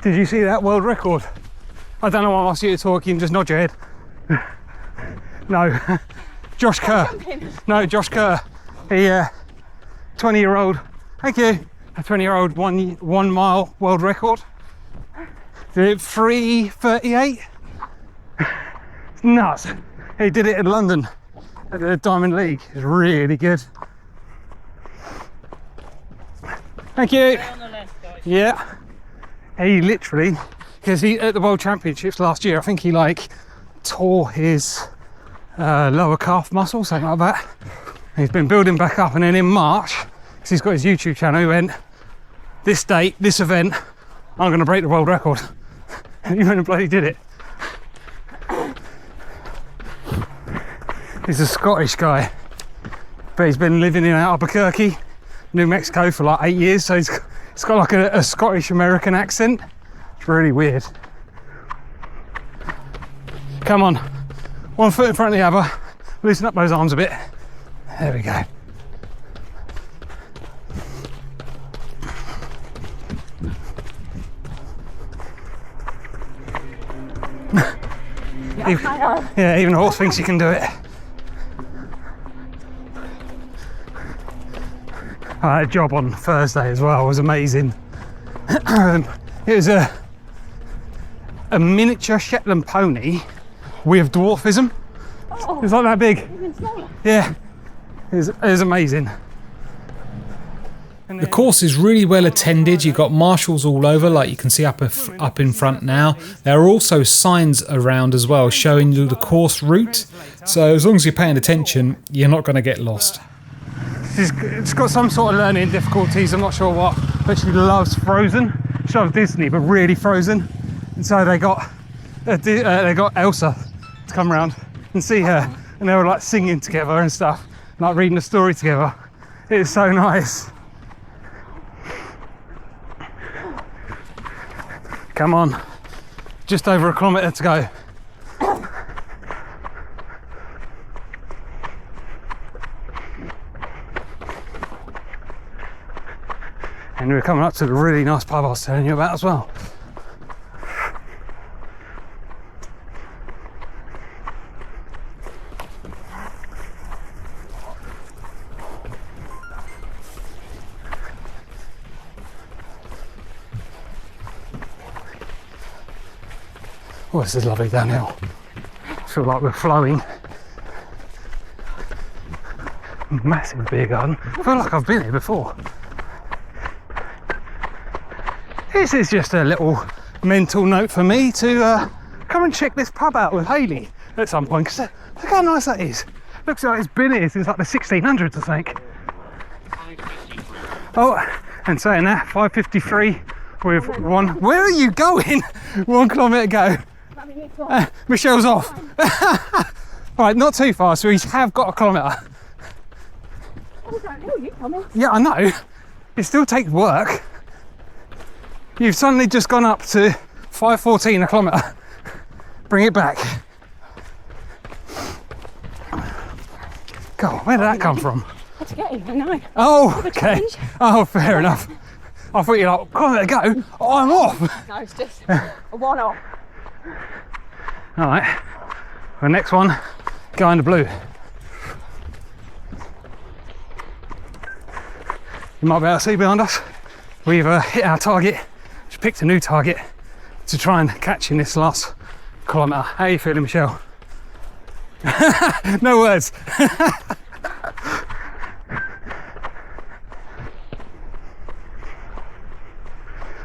[SPEAKER 2] Did you see that world record? I don't know why I'm asking you to talk, you can just nod your head. No, Josh Kerr. No, Josh Kerr. He, 20-year-old, thank you, a 20-year-old 1 mile world record. Did it 3:38? It's nuts. He did it in London at the Diamond League. It's really good. Thank you. Yeah. He literally, because he at the World Championships last year, I think he like tore his lower calf muscle, something like that. He's been building back up, and then in March, because he's got his YouTube channel, he went, this date, this event, I'm going to break the world record. And he went and bloody did it. He's a Scottish guy, but he's been living in Albuquerque, New Mexico for like 8 years, so he's got like a Scottish American accent. It's really weird. Come on, 1 foot in front of the other, loosen up those arms a bit. There we go. Yeah, even a horse thinks you can do it. I had a job on Thursday as well, it was amazing. It was a miniature Shetland pony with dwarfism. Oh, it was like that big. Even smaller. Yeah, it was amazing.
[SPEAKER 1] The course is really well attended. You've got marshals all over, like you can see up in front now. There are also signs around as well showing you the course route. So as long as you're paying attention, you're not going to get lost.
[SPEAKER 2] It's got some sort of learning difficulties, I'm not sure what, but she loves Frozen. She loves Disney, but really Frozen. And so they got Elsa to come around and see her, and they were like singing together and stuff, like reading the story together. It is so nice. Come on, just over a kilometre to go. And we're coming up to the really nice pub I was telling you about as well. Oh, this is lovely downhill. I feel like we're flowing. Massive beer garden. I feel like I've been here before. This is just a little mental note for me to come and check this pub out with Hayley at some point, because look how nice that is. Looks like it's been here since like the 1600s, I think. Oh, and saying that, 5:53 with one. Where are you going? 1 kilometre go. Michelle's off. Right, not too far, so we have got a kilometre. Yeah, I know. It still takes work. You've suddenly just gone up to 5:14 a kilometre. Bring it back. God, where did that come from?
[SPEAKER 3] That's getting, I know.
[SPEAKER 2] Oh, okay. Oh, fair enough. I thought you were like, come on, go. Oh, I'm off.
[SPEAKER 3] No, it's just a one-off.
[SPEAKER 2] All right. The next one, go in the blue. You might be able to see behind us. We've hit our target. Just picked a new target to try and catch in this last kilometre. How are you feeling, Michelle? No words.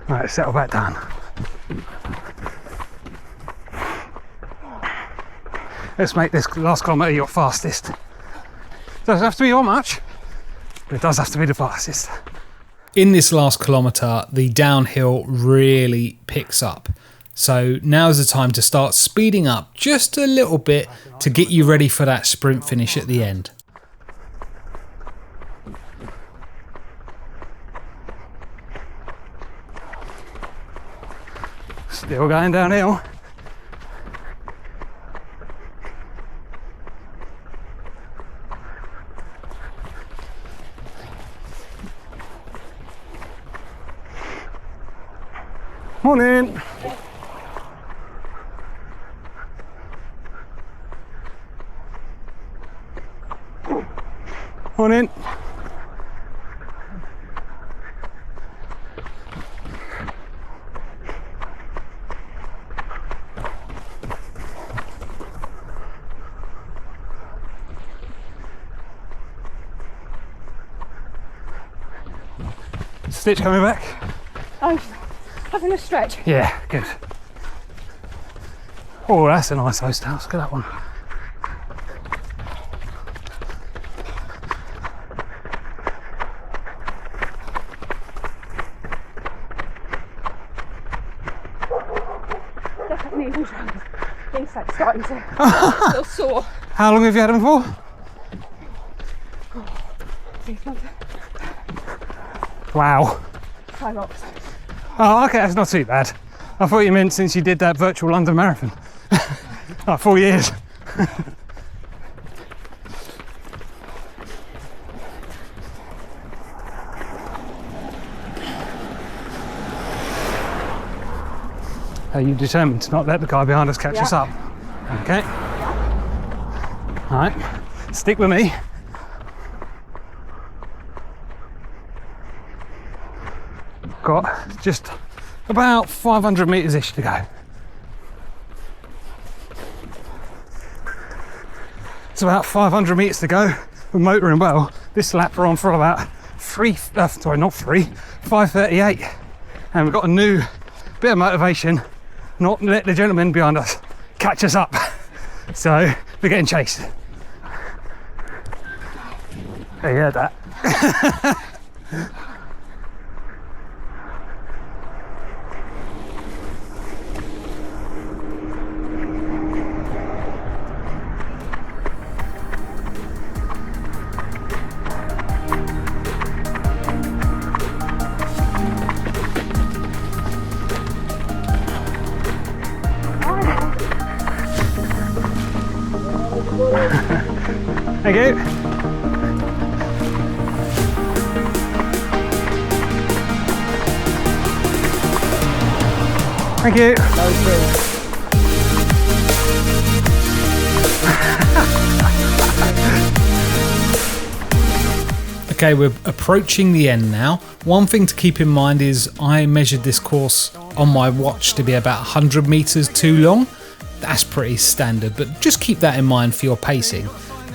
[SPEAKER 2] Right, settle back down. Let's make this last kilometre your fastest. Doesn't have to be all much, but it does have to be the fastest.
[SPEAKER 1] In this last kilometre, the downhill really picks up. So now's the time to start speeding up just a little bit to get you ready for that sprint finish at the end.
[SPEAKER 2] Still going downhill. Morning. Morning. Stitch coming back?
[SPEAKER 3] Oh, having a stretch.
[SPEAKER 2] Yeah, good. Oh, that's a nice host house. Look at that one.
[SPEAKER 3] Definitely needles around. Things like starting to feel sore.
[SPEAKER 2] How long have you had them for?
[SPEAKER 3] 6 months.
[SPEAKER 2] Wow.
[SPEAKER 3] 5 months.
[SPEAKER 2] Oh, okay, that's not too bad. I thought you meant since you did that virtual London Marathon. Like 4 years. Are you determined to not let the guy behind us catch us up? Okay. All right, stick with me. Got just about 500 metres-ish to go. It's about 500 metres to go. We're motoring well. This lap we're on for about 5:38. And we've got a new bit of motivation, not let the gentleman behind us catch us up. So we're getting chased. Hey, you heard that? Thank you. Thank you.
[SPEAKER 1] Okay, we're approaching the end now. One thing to keep in mind is I measured this course on my watch to be about 100 metres too long. That's pretty standard, but just keep that in mind for your pacing.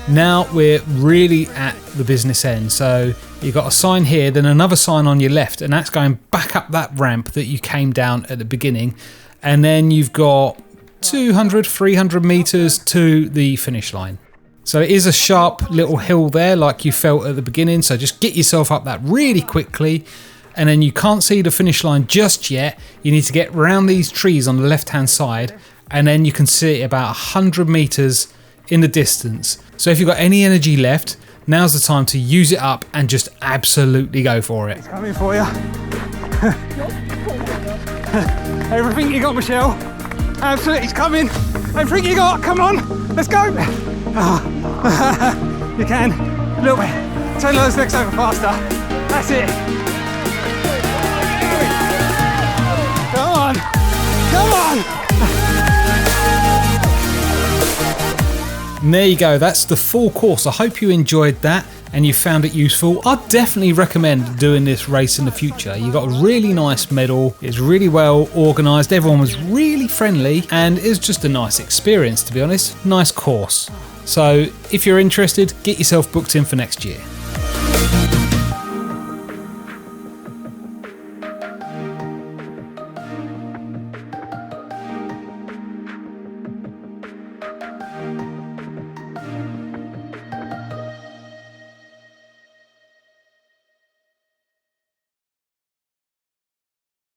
[SPEAKER 1] Now we're really at the business end, so you've got a sign here, then another sign on your left, and that's going back up that ramp that you came down at the beginning, and then you've got 200, 300 metres to the finish line. So it is a sharp little hill there like you felt at the beginning, so just get yourself up that really quickly, and then you can't see the finish line just yet. You need to get around these trees on the left hand side, and then you can see about 100 metres in the distance. So if you've got any energy left, now's the time to use it up and just absolutely go for it.
[SPEAKER 2] It's coming for you. Everything you got, Michelle. Absolutely, it's coming. Everything you got, come on, let's go. You can, a little bit. Turn those legs over faster. That's it. Come on, come on.
[SPEAKER 1] And there you go, that's the full course. I hope you enjoyed that and you found it useful. I'd definitely recommend doing this race in the future. You got a really nice medal, it's really well organised, everyone was really friendly, and it's just a nice experience, to be honest. Nice course. So if you're interested, get yourself booked in for next year.